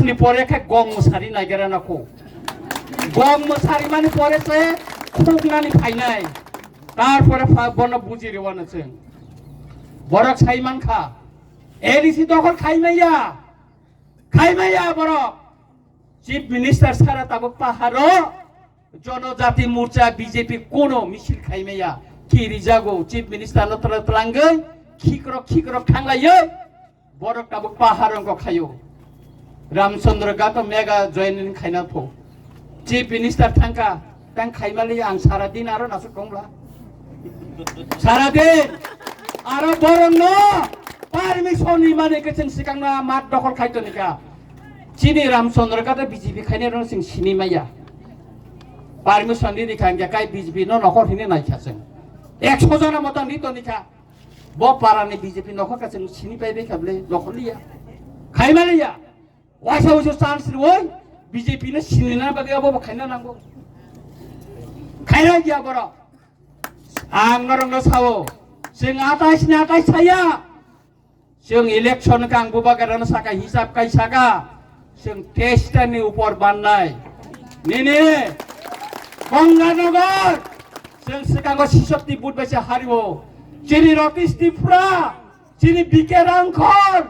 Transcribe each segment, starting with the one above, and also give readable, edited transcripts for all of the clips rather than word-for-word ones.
ni pore khe gong musari naigera na ko gong musari mani pore se khuk nani phainai তারপরে বন বুঝি রেওয়ান আছে বড় ছাইমান খা এডিসি তখন খাইমাইয়া বড় চিফ মিনিস্টার সারা তাবক পাহাড় জনজাতি মোর্চা বিজেপি কোন মিছিল খাইমাইয়া কি রিজাগো চিফ মিনিস্টার নতরা তলাঙ্গৈ খিকর থাংলাইयो বড় তাবক পাহাড় অঙ্ক খাইও রামচন্দ্র গাতো মেগা জয়েন খাইনা থো চিফ মিনিস্টার থাঙ্কা তাং খাইমালি আং সারা দিন আরো নাসু কংলা সারা দিন আরো বরং ন পারমিশন ইমানে কেছেন সিকাংনা মাঠ দখল খাইতো নিকা চিনি রামচন্দ্র গাতো বিজেপি খাইনে রং সিং সিনিমাইয়া পারমিশন দি নিকা গাকাই বিজেপি ন নখর হিনে নাইখাছেন 100 জনের মত নিতো নিকা ব পারানি বিজেপি নখর কাছেন সিনি পাইবে খাবলে নখলিয়া খাইমালিয়া ওয়াইসা চান্স ওই বিজেপি নে সিনিনা বাগে আবো খাইনা নাंगौ খাইনা গিয়া বড় आं नरंनो सावो जों आटाइस थाया जों इलेक्शन कां बुबागारान साका हिसाब काई साका जों टेस्टनि ऊपर बाननाय नेने गंगानगर जों सिगांगो 66 बुट बेसे हारिवो चिनि रतीश तिफ्रा चिनि बिके रांखर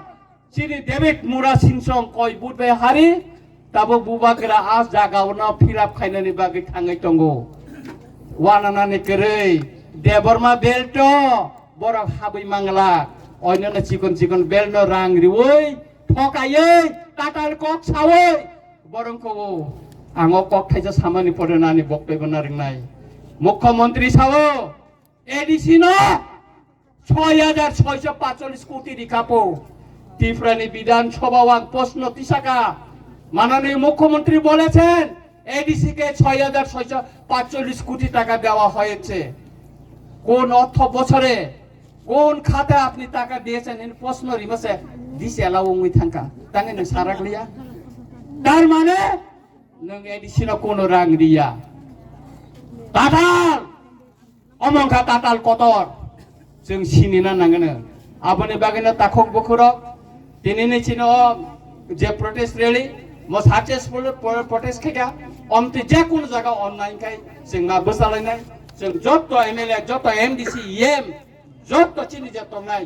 चिनि डेभिड मुरा सिंसं कय बुट बे हारि ताबो बुबागारा आज जागावनो फिलाप खायनानि बागै थाङै दंगो वानानानि केरै देबरमा बेल्टो बर हाबै मांगला अयननो चिकन बेल्नो रां रिवै ठकायै टाटाल कक सावै बरंको आङो कक थाइजा सामानि पडनानि बक्तब्य नारिंनाय मुख्यमंत्री सावो एडिसि न 6645 কোটি রিকাপো ত্রিপুরানি বিধানসভা ওয়াক প্রশ্ন তিসাকা মাননীয় মুখ্যমন্ত্রী বলেছেন এডিসি কে 6645 কোটি টাকা দেওয়া হয়েছে কোন অর্থ বছরে কোন খাতে আপনি টাকা দিয়েছেন এর প্রশ্ন রিমাসে দিছে এলাওই থাঙ্কা তাঙ্গে নং সারাগলিয়া তার মানে নং এডিসিন কোন রাং দিয়া টাটাল অমংখা টাটাল কতর जों सिनिना नांगोन आबनि बागैनो ताखक बखरक दिनैनि चिनो जे प्रोटेस्ट रैली मो सक्सेसफुल प्रोटेस्ट खेगा अमति जे कोन जागा अनलाइन खाय जों मा बसालायनाय जों जत एमएलए जत एमडीसी एम जत चिनि जतनाय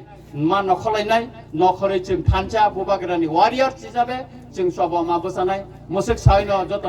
मा नखलायनाय नखरै जों थानचा बुबाग्रानि वारियर हिसाबै जों सब मा बसानाय मोसक साइनो जत